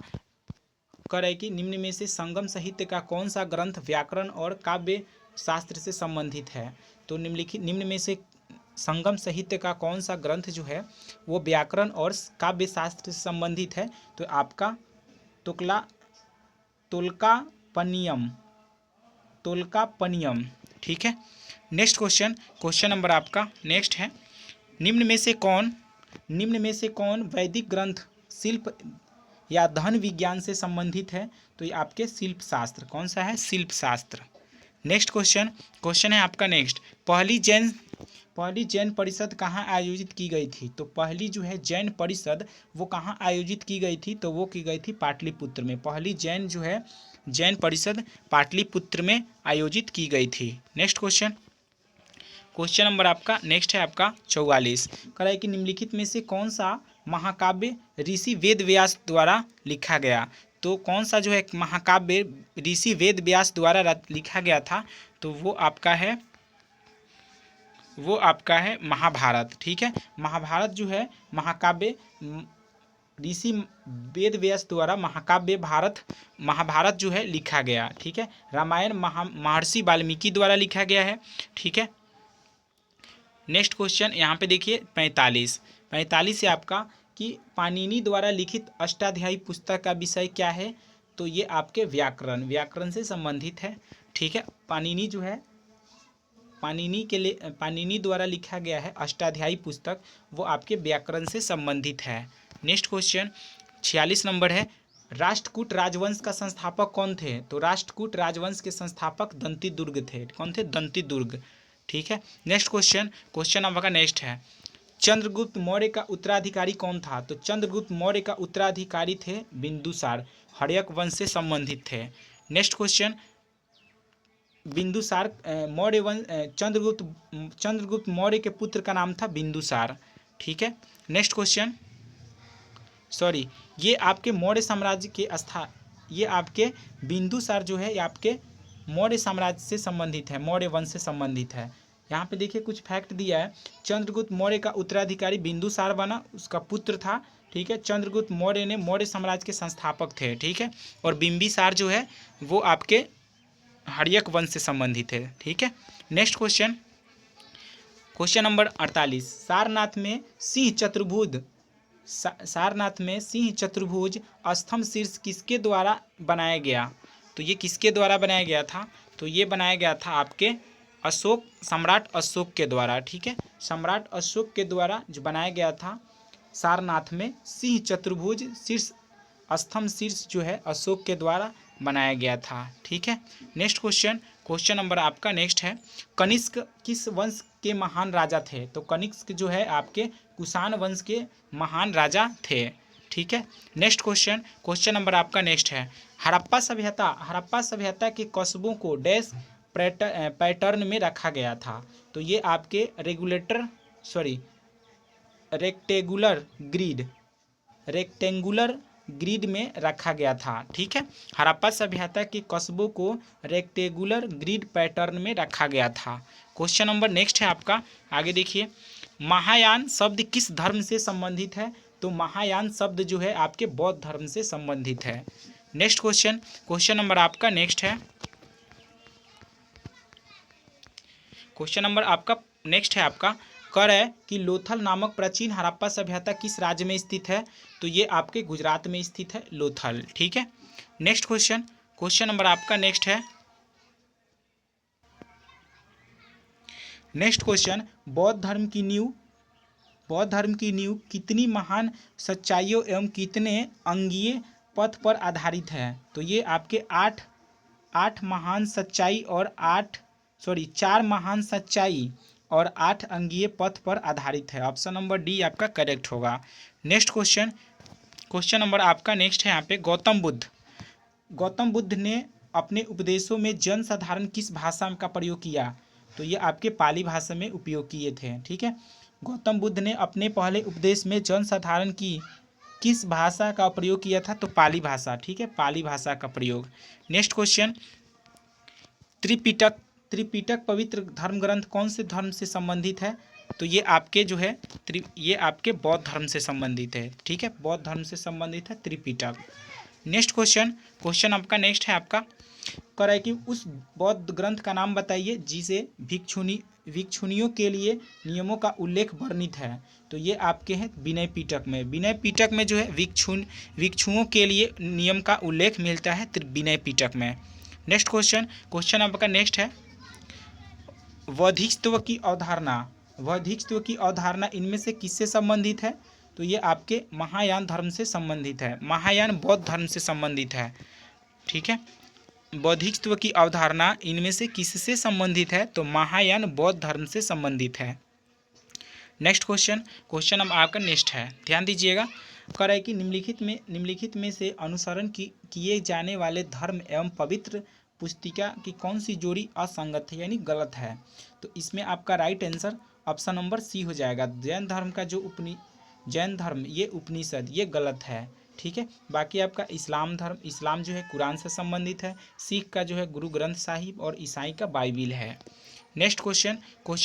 कह रहा है कि निम्न में से संगम साहित्य का कौन सा ग्रंथ व्याकरण और काव्य शास्त्र से संबंधित है? तो निम्न में से संगम साहित्य का कौन सा ग्रंथ जो है वो व्याकरण और काव्य शास्त्र से संबंधित है? तो आपका तोल्कापनियम। ठीक है, नेक्स्ट क्वेश्चन नंबर आपका नेक्स्ट है, निम्न में से कौन निम्न में से कौन वैदिक ग्रंथ शिल्प या धन विज्ञान से संबंधित है? तो ये आपके शिल्प शास्त्र। कौन सा है? शिल्प शास्त्र। नेक्स्ट क्वेश्चन है आपका नेक्स्ट, पहली जैन परिषद कहाँ आयोजित की गई थी? तो पहली जो है जैन परिषद वो कहाँ आयोजित की गई थी? तो वो की गई थी पाटलिपुत्र में। पहली जैन परिषद पाटलिपुत्र में आयोजित की गई थी। नेक्स्ट क्वेश्चन नंबर आपका नेक्स्ट है आपका 44। कह रहा है कि निम्नलिखित में से कौन सा महाकाव्य ऋषि वेद व्यास द्वारा लिखा गया? तो कौन सा जो है महाकाव्य ऋषि वेद व्यास द्वारा लिखा गया था? तो वो आपका है महाभारत। ठीक है, महाभारत जो है महाकाव्य ऋषि वेद व्यास द्वारा महाभारत जो है लिखा गया। ठीक है, रामायण महर्षि वाल्मीकि द्वारा लिखा गया है। ठीक है, नेक्स्ट क्वेश्चन यहाँ पे देखिए 45 है आपका कि पाणिनि द्वारा लिखित अष्टाध्यायी पुस्तक का विषय क्या है? तो ये आपके व्याकरण से संबंधित है। ठीक है, पाणिनि द्वारा लिखा गया है अष्टाध्यायी पुस्तक, वो आपके व्याकरण से संबंधित है। नेक्स्ट क्वेश्चन 46 नंबर है, राष्ट्रकूट राजवंश का संस्थापक कौन थे? तो राष्ट्रकूट राजवंश के संस्थापक दंतिदुर्ग थे। कौन थे? दंतिदुर्ग। ठीक है, नेक्स्ट क्वेश्चन आपका नेक्स्ट है, चंद्रगुप्त मौर्य का उत्तराधिकारी कौन था? तो चंद्रगुप्त मौर्य का उत्तराधिकारी थे बिंदुसार, हर्यक वंश से संबंधित थे। नेक्स्ट क्वेश्चन, बिंदुसार मौर्य वंश चंद्रगुप्त मौर्य के पुत्र का नाम था बिंदुसार। ठीक है, नेक्स्ट क्वेश्चन, ये आपके मौर्य साम्राज्य के ये आपके बिंदुसार जो है ये आपके मौर्य साम्राज्य से संबंधित है, मौर्य वंश से संबंधित है। यहाँ पे देखिए कुछ फैक्ट दिया है, चंद्रगुप्त मौर्य का उत्तराधिकारी बिंदुसार बना, उसका पुत्र था। ठीक है, चंद्रगुप्त मौर्य ने मौर्य साम्राज्य के संस्थापक थे। ठीक है, और बिंबिसार जो है वो आपके हर्यक वंश से संबंधित है। ठीक है, नेक्स्ट क्वेश्चन नंबर 48, सारनाथ में सिंह चतुर्भुज स्तंभ शीर्ष किसके द्वारा बनाया गया? तो ये किसके द्वारा बनाया गया था? तो ये बनाया गया था आपके सम्राट अशोक के द्वारा। ठीक है, सम्राट अशोक के द्वारा जो बनाया गया था सारनाथ में सिंह चतुर्भुज स्तंभ शीर्ष जो है अशोक के द्वारा बनाया गया था। ठीक है, नेक्स्ट क्वेश्चन नंबर आपका नेक्स्ट है, कनिष्क किस वंश के महान राजा थे? तो कनिष्क जो है आपके कुषाण वंश के महान राजा थे। ठीक है, नेक्स्ट क्वेश्चन नंबर आपका नेक्स्ट है, हड़प्पा सभ्यता के कस्बों को डैश पैटर्न में रखा गया था? तो ये आपके रेक्टेंगुलर ग्रिड में रखा गया था। ठीक है, हड़प्पा सभ्यता के कस्बों को रेक्टेंगुलर ग्रिड पैटर्न में रखा गया था। क्वेश्चन नंबर नेक्स्ट है आपका, आगे देखिए, महायान शब्द किस धर्म से संबंधित है? तो महायान शब्द जो है आपके बौद्ध धर्म से संबंधित है। नेक्स्ट क्वेश्चन नंबर आपका नेक्स्ट है, क्वेश्चन नंबर आपका नेक्स्ट है आपका, कर है कि लोथल नामक प्राचीन हड़प्पा सभ्यता किस राज्य में स्थित है? तो ये आपके गुजरात में स्थित है लोथल। ठीक है, नेक्स्ट क्वेश्चन नंबर आपका नेक्स्ट है, नेक्स्ट क्वेश्चन, बौद्ध धर्म की नींव कितनी महान सच्चाइयों एवं कितने अंगीय पथ पर आधारित है? तो ये आपके चार महान सच्चाई और 8 अंगीय पथ पर आधारित है। ऑप्शन नंबर डी आपका करेक्ट होगा। नेक्स्ट क्वेश्चन नंबर आपका नेक्स्ट है यहाँ पे, गौतम बुद्ध ने अपने उपदेशों में जन साधारण किस भाषा का प्रयोग किया? तो ये आपके पाली भाषा में उपयोग किए थे। ठीक है, गौतम बुद्ध ने अपने पहले उपदेश में जन साधारण की किस भाषा का प्रयोग किया था? तो पाली भाषा। ठीक है, पाली भाषा का प्रयोग। नेक्स्ट क्वेश्चन, त्रिपिटक पवित्र धर्म ग्रंथ कौन से धर्म से संबंधित है? तो ये आपके जो है ये आपके बौद्ध धर्म से संबंधित है। ठीक है, बौद्ध धर्म से संबंधित है त्रिपिटक। नेक्स्ट क्वेश्चन आपका नेक्स्ट है आपका, कह रहा है कि उस बौद्ध ग्रंथ का नाम बताइए जिसे भिक्षुणियों के लिए नियमों का उल्लेख वर्णित है। तो ये आपके हैं विनय पिटक में जो है भिक्षुओं के लिए नियम का उल्लेख मिलता है विनय पिटक में। नेक्स्ट क्वेश्चन आपका नेक्स्ट है, वधिस्त्व की बौद्धिकत्व की अवधारणा इनमें से किससे संबंधित है? तो ये आपके महायान धर्म से संबंधित है, महायान बौद्ध धर्म से संबंधित है। ठीक है, बौद्धिकत्व की अवधारणा इनमें से किससे संबंधित है? तो महायान बौद्ध धर्म से संबंधित है। नेक्स्ट क्वेश्चन अब आपका नेक्स्ट है, ध्यान दीजिएगा। कह रहा है कि निम्नलिखित में से अनुसरण किए जाने वाले धर्म एवं पवित्र पुस्तिका की कौन सी जोड़ी असंगत है यानी गलत है? तो इसमें आपका right answer option number C हो जाएगा। जैन धर्म का जो जैन धर्म ये उपनिषद ये गलत है। ठीक है, बाकी आपका इस्लाम धर्म, इस्लाम जो है कुरान से संबंधित है, सिख का जो है गुरु ग्रंथ साहिब और ईसाई का बाइबिल है। नेक्स्ट क्वेश्चन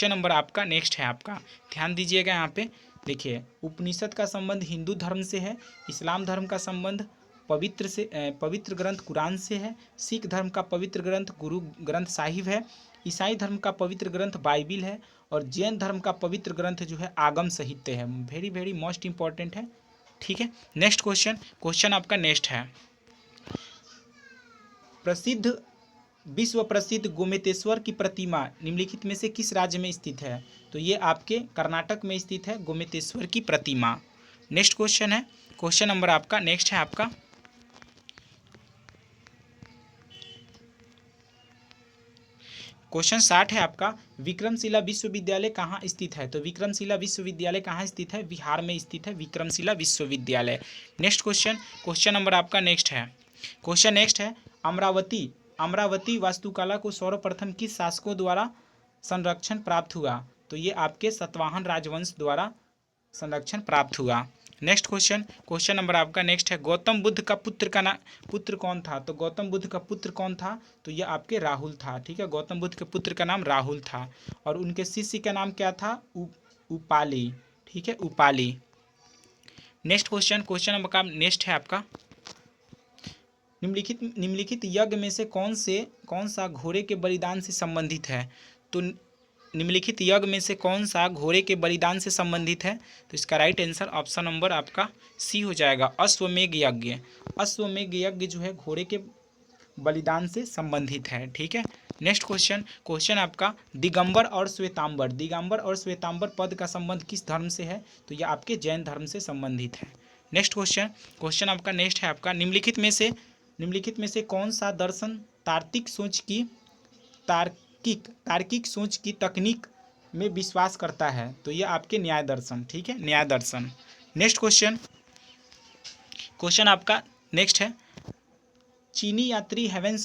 नंबर आपका नेक्स्ट है आपका, ध्यान दीजिएगा। यहाँ पे देखिए, उपनिषद का संबंध हिंदू धर्म से है, इस्लाम धर्म का संबंध पवित्र ग्रंथ कुरान से है, सिख धर्म का पवित्र ग्रंथ गुरु ग्रंथ साहिब है, ईसाई धर्म का पवित्र ग्रंथ बाइबिल है और जैन धर्म का पवित्र ग्रंथ जो है आगम साहित्य है। वेरी वेरी मोस्ट इंपॉर्टेंट है। ठीक है, नेक्स्ट क्वेश्चन आपका नेक्स्ट है, विश्व प्रसिद्ध गोमतेश्वर की प्रतिमा निम्नलिखित में से किस राज्य में स्थित है? तो ये आपके कर्नाटक में स्थित है गोमतेश्वर की प्रतिमा। नेक्स्ट क्वेश्चन है, क्वेश्चन नंबर आपका नेक्स्ट है आपका, क्वेश्चन 60 है आपका, विक्रमशिला विश्वविद्यालय कहाँ स्थित है? तो विक्रमशिला विश्वविद्यालय कहाँ स्थित है? बिहार में स्थित है विक्रमशिला विश्वविद्यालय। नेक्स्ट क्वेश्चन नंबर आपका नेक्स्ट है, क्वेश्चन नेक्स्ट है, अमरावती वास्तुकला को सर्वप्रथम किस शासकों द्वारा संरक्षण प्राप्त हुआ? तो ये आपके सातवाहन राजवंश द्वारा संरक्षण प्राप्त हुआ। नेक्स्ट क्वेश्चन नंबर आपका नेक्स्ट है, गौतम बुद्ध का पुत्र कौन था? तो गौतम बुद्ध का पुत्र कौन था? तो ये आपके राहुल था। ठीक है, गौतम बुद्ध के पुत्र का नाम राहुल था और उनके शिष्य का नाम क्या था? उपाली। ठीक है, उपाली। नेक्स्ट क्वेश्चन नंबर का नेक्स्ट है आपका, निम्नलिखित यज्ञ में से कौन सा घोड़े के बलिदान से संबंधित है? तो निम्नलिखित यज्ञ में से कौन सा घोड़े के बलिदान से संबंधित है? तो इसका राइट आंसर ऑप्शन नंबर आपका सी हो जाएगा, अश्वमेध यज्ञ। अश्वमेध यज्ञ जो है घोड़े के बलिदान से संबंधित है। ठीक है, नेक्स्ट क्वेश्चन आपका, दिगंबर और श्वेतांबर पद का संबंध किस धर्म से है? तो यह आपके जैन धर्म से संबंधित है। नेक्स्ट क्वेश्चन आपका नेक्स्ट है आपका, निम्नलिखित में से कौन सा दर्शन तार्किक सोच की तकनीक में विश्वास करता है? तो ये आपके न्याय दर्शन। ठीक है, न्याय दर्शन। नेक्स्ट क्वेश्चन आपका नेक्स्ट है, चीनी यात्री हेवन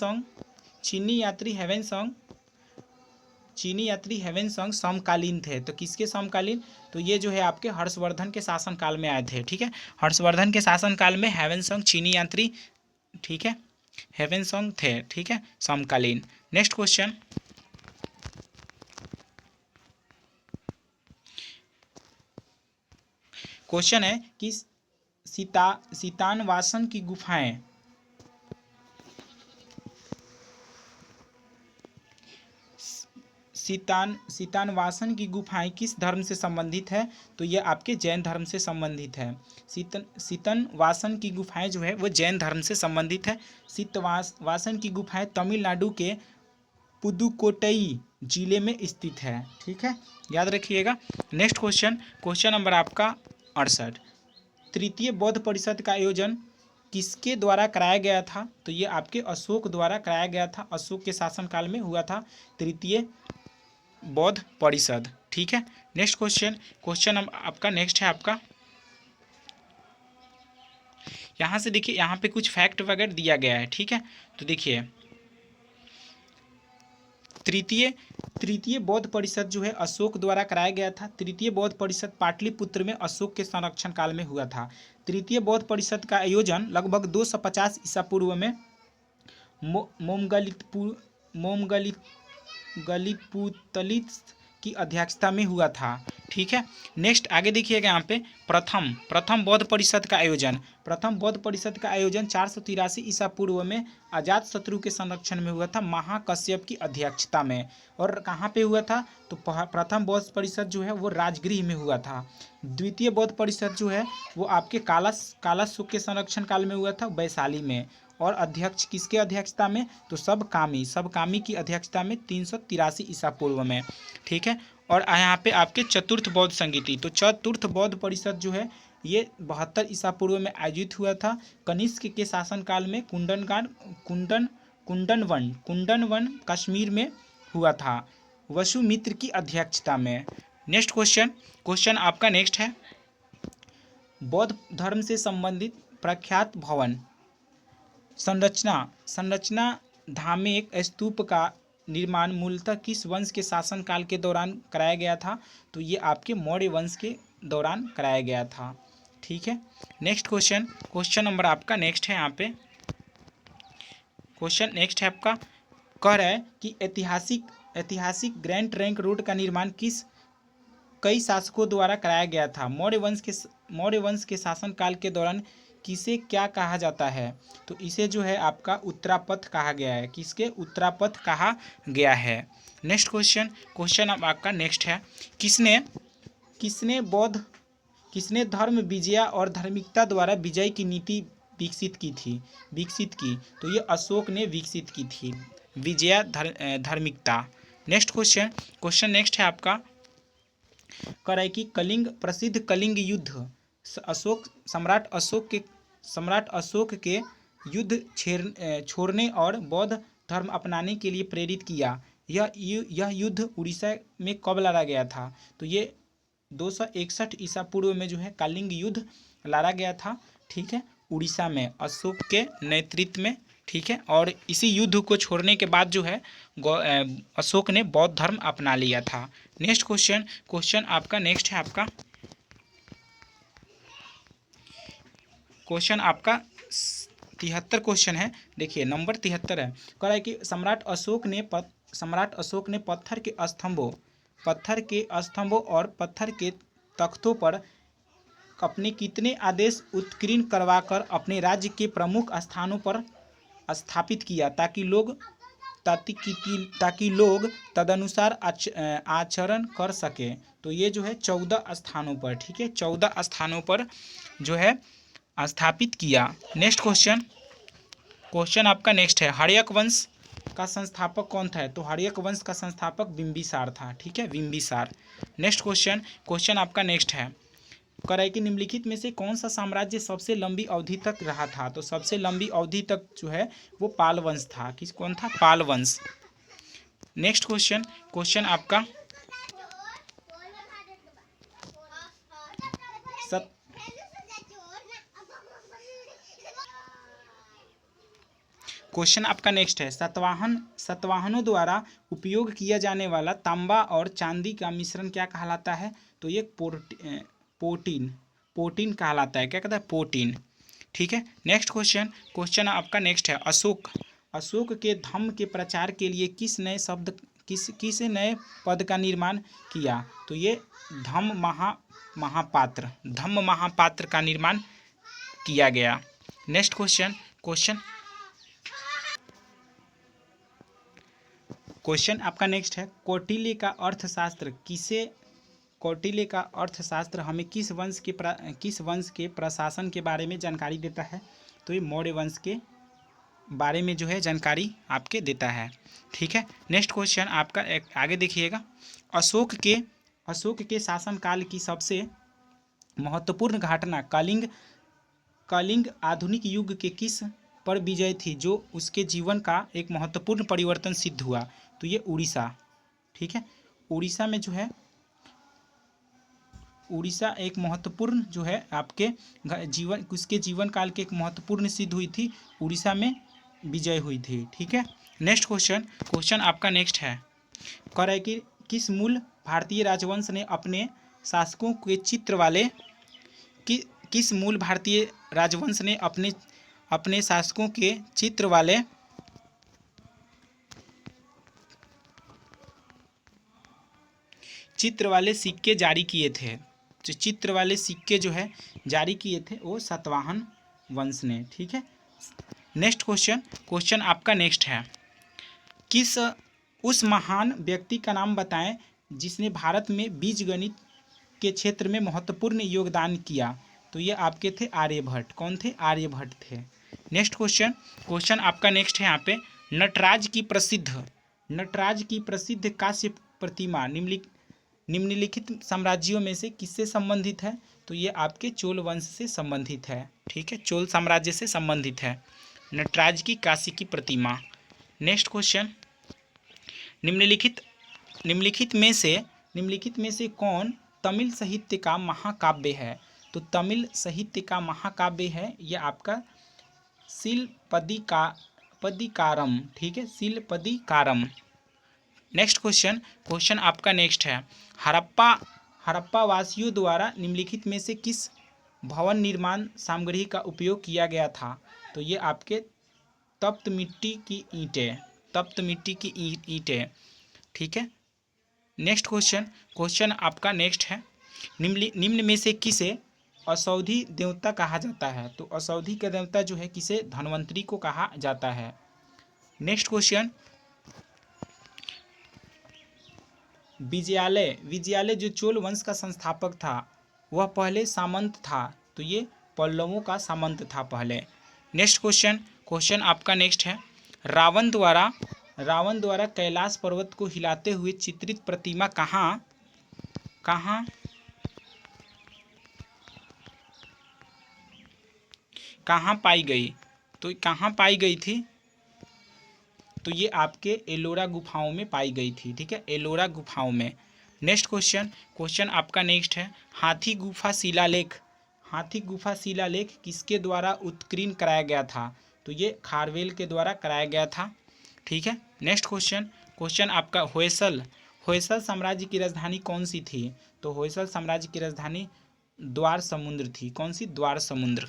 सॉन्ग समकालीन थे। तो किसके समकालीन? तो ये जो है आपके हर्षवर्धन के शासनकाल में आए थे। ठीक है, हर्षवर्धन के शासनकाल में हेवन सॉन्ग चीनी यात्री, ठीक है, हेवन सॉन्ग थे। ठीक है, समकालीन। नेक्स्ट क्वेश्चन है कि सीतानवासन की गुफाएं सीतानवासन की गुफाएं किस धर्म से संबंधित है? तो ये आपके जैन धर्म से संबंधित है। सीतनवासन की गुफाएं जो है वो जैन धर्म से संबंधित है। सीतवासन की गुफाएं तमिलनाडु के पुदुकोट्टई जिले में स्थित है। ठीक है, याद रखिएगा। नेक्स्ट क्वेश्चन नंबर आपका 68, तृतीय बौद्ध परिषद का आयोजन किसके द्वारा कराया गया था? तो ये आपके अशोक द्वारा कराया गया था, अशोक के शासनकाल में हुआ था तृतीय बौद्ध परिषद। ठीक है, नेक्स्ट क्वेश्चन आपका नेक्स्ट है आपका, यहाँ से देखिए, यहाँ पे कुछ फैक्ट वगैरह दिया गया है। ठीक है, तो देखिए, तृतीय बौद्ध परिषद जो है अशोक द्वारा कराया गया था। तृतीय बौद्ध परिषद पाटलिपुत्र में अशोक के संरक्षण काल में हुआ था। तृतीय बौद्ध परिषद का आयोजन लगभग 250 ईसा पूर्व में मोमगलिपुतलिस की अध्यक्षता में हुआ था। ठीक है, नेक्स्ट आगे देखिएगा, यहाँ पे प्रथम बौद्ध परिषद का आयोजन 483 ईसा पूर्व में अजातशत्रु के संरक्षण में हुआ था, महाकश्यप की अध्यक्षता में। और कहाँ पे हुआ था? तो प्रथम बौद्ध परिषद जो है वो राजगृह में हुआ था। द्वितीय बौद्ध परिषद जो है वो आपके कालाशोक के संरक्षण काल में हुआ था, वैशाली में। और अध्यक्ष किसके अध्यक्षता में? तो सबकामी की अध्यक्षता में 383 ईसा पूर्व में। ठीक है, और यहाँ पे आपके चतुर्थ बौद्ध संगीति। तो चतुर्थ बौद्ध परिषद जो है ये 72 ईसा पूर्व में आयोजित हुआ था। कनिष्क के शासनकाल में कुंडनवन कश्मीर में हुआ था, वसुमित्र की अध्यक्षता में। नेक्स्ट क्वेश्चन आपका नेक्स्ट है, बौद्ध धर्म से संबंधित प्रख्यात भवन संरचना धामेक स्तूप का निर्माण मूलतः किस वंश के शासनकाल के दौरान कराया गया था? तो ये आपके मौर्य वंश के दौरान कराया गया था। ठीक है। नेक्स्ट क्वेश्चन नंबर आपका नेक्स्ट है, यहाँ पे क्वेश्चन नेक्स्ट है आपका, कह रहा है कि ऐतिहासिक ग्रैंड ट्रंक रोड का निर्माण कई शासकों द्वारा कराया गया था? मौर्य वंश के शासनकाल के दौरान किसे क्या कहा जाता है? तो इसे जो है आपका उत्तरापथ कहा गया है। किसके उत्तरापथ कहा गया है? नेक्स्ट क्वेश्चन अब आपका नेक्स्ट है, किसने धर्म विजया और धार्मिकता द्वारा विजय की नीति विकसित की? तो ये अशोक ने विकसित की थी, विजया धार्मिकता। नेक्स्ट क्वेश्चन नेक्स्ट है आपका, कह रहा है कि प्रसिद्ध कलिंग युद्ध सम्राट अशोक के युद्ध छोड़ने और बौद्ध धर्म अपनाने के लिए प्रेरित किया। यह युद्ध उड़ीसा में कब लड़ा गया था? तो ये 261 ईसा पूर्व में जो है कलिंग युद्ध लड़ा गया था। ठीक है, उड़ीसा में अशोक के नेतृत्व में। ठीक है, और इसी युद्ध को छोड़ने के बाद जो है अशोक ने बौद्ध धर्म अपना लिया था। नेक्स्ट क्वेश्चन आपका नेक्स्ट है आपका, क्वेश्चन आपका 73 क्वेश्चन है। देखिए नंबर 73 है, कह रहा है कि सम्राट अशोक ने पत्थर के स्तंभों और पत्थर के तख्तों पर अपने कितने आदेश उत्कीर्ण करवाकर अपने राज्य के प्रमुख स्थानों पर स्थापित किया ताकि लोग तदनुसार आचरण कर सके? तो ये जो है 14 स्थानों पर। ठीक है, 14 स्थानों पर जो है स्थापित किया। नेक्स्ट क्वेश्चन आपका नेक्स्ट है, हर्यक वंश का संस्थापक कौन था? तो हर्यक वंश का संस्थापक बिंबिसार था। ठीक है, बिंबिसार। नेक्स्ट क्वेश्चन आपका नेक्स्ट है, कह रहा है कि निम्नलिखित में से कौन सा साम्राज्य सबसे लंबी अवधि तक रहा था? तो सबसे लंबी अवधि तक जो है वो पाल वंश था। कौन था? पाल वंश। नेक्स्ट क्वेश्चन आपका क्वेश्चन आपका नेक्स्ट है, सतवाहनों द्वारा उपयोग किया जाने वाला तांबा और चांदी का मिश्रण क्या कहलाता है? तो ये पोटीन कहलाता है। क्या कहता है? पोटीन। ठीक है। नेक्स्ट क्वेश्चन आपका नेक्स्ट है, अशोक के धम्म के प्रचार के लिए किस नए पद का निर्माण किया? तो ये धम्म महापात्र का निर्माण किया गया। नेक्स्ट क्वेश्चन आपका नेक्स्ट है, कौटिल्य का अर्थशास्त्र हमें किस वंश के प्रशासन के बारे में जानकारी देता है? तो ये मौर्य वंश के बारे में जो है जानकारी आपके देता है। ठीक है। नेक्स्ट क्वेश्चन आपका आगे देखिएगा, अशोक के शासनकाल की सबसे महत्वपूर्ण घटना कलिंग आधुनिक युग के किस पर विजय थी जो उसके जीवन का एक महत्वपूर्ण परिवर्तन सिद्ध हुआ? तो ये उड़ीसा। ठीक है, उड़ीसा में जो है एक महत्वपूर्ण जो है आपके उसके जीवन काल के एक महत्वपूर्ण सिद्ध हुई थी, उड़ीसा में विजय हुई थी। ठीक है। नेक्स्ट क्वेश्चन आपका नेक्स्ट है, कह रहा है कि किस मूल भारतीय राजवंश ने अपने शासकों के किस मूल भारतीय राजवंश ने अपने शासकों के चित्र वाले सिक्के जारी किए थे? जो चित्र वाले सिक्के जो है जारी किए थे वो सातवाहन वंश ने। ठीक है। नेक्स्ट क्वेश्चन आपका नेक्स्ट है, उस महान व्यक्ति का नाम बताएं जिसने भारत में बीजगणित के क्षेत्र में महत्वपूर्ण योगदान किया? तो ये आपके थे आर्यभट्ट। कौन थे? आर्यभट्ट थे। नेक्स्ट क्वेश्चन आपका नेक्स्ट है, यहाँ पे नटराज की प्रसिद्ध कांस्य प्रतिमा निम्नलिखित साम्राज्यों में से किससे संबंधित है? तो ये आपके चोल वंश से संबंधित है। ठीक है, चोल साम्राज्य से संबंधित है। नटराज की काशी की प्रतिमा। नेक्स्ट क्वेश्चन, निम्नलिखित निम्नलिखित में से कौन तमिल साहित्य का महाकाव्य है? तो तमिल साहित्य का महाकाव्य है ये आपका शिलपदिकारम। ठीक है, शिलपदिकारम। नेक्स्ट क्वेश्चन आपका नेक्स्ट है, हड़प्पा वासियों द्वारा निम्नलिखित में से किस भवन निर्माण सामग्री का उपयोग किया गया था? तो ये आपके तप्त मिट्टी की ईंटें। ठीक है। नेक्स्ट क्वेश्चन आपका नेक्स्ट है, निम्न में से किसे असौधी देवता कहा जाता है? तो असौधी का देवता जो है किसे? धन्वंतरी को कहा जाता है। नेक्स्ट क्वेश्चन, विजयालय जो चोल वंश का संस्थापक था वह पहले सामंत था, तो ये पल्लवों का सामंत था पहले। नेक्स्ट क्वेश्चन आपका नेक्स्ट है, रावण द्वारा कैलाश पर्वत को हिलाते हुए चित्रित प्रतिमा कहाँ पाई गई? तो कहाँ पाई गई थी? तो ये आपके एलोरा गुफाओं में पाई गई थी। ठीक है, एलोरा गुफाओं में। नेक्स्ट क्वेश्चन आपका नेक्स्ट है, हाथी गुफा शिलालेख किसके द्वारा उत्कीर्ण कराया गया था? तो ये खारवेल के द्वारा कराया गया था। ठीक है। नेक्स्ट क्वेश्चन आपका, होयसल साम्राज्य की राजधानी कौन सी थी? तो होयसल साम्राज्य की राजधानी द्वार समुद्र थी। कौन सी? द्वार समुद्र।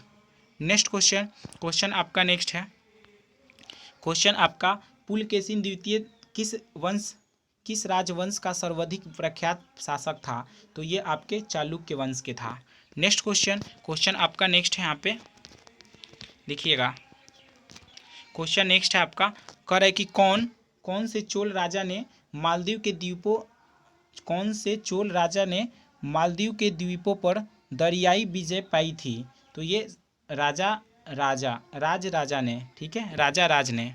नेक्स्ट क्वेश्चन आपका नेक्स्ट है, क्वेश्चन आपका, पुलकेशिन द्वितीय किस राजवंश का सर्वाधिक प्रख्यात शासक था? तो ये आपके चालुक्य वंश के था। नेक्स्ट क्वेश्चन आपका नेक्स्ट है, यहाँ पे देखिएगा। क्वेश्चन नेक्स्ट है आपका, कह रहा है कि कौन से चोल राजा ने मालदीव के द्वीपों पर दरियाई विजय पाई थी? तो ये राजा ने। ठीक है, राज ने।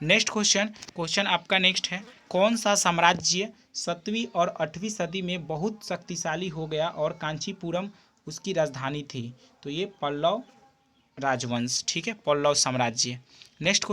नेक्स्ट क्वेश्चन आपका नेक्स्ट है, कौन सा साम्राज्य 7वीं और 8वीं सदी में बहुत शक्तिशाली हो गया और कांचीपुरम उसकी राजधानी थी? तो ये पल्लव राजवंश। ठीक है, पल्लव साम्राज्य। नेक्स्ट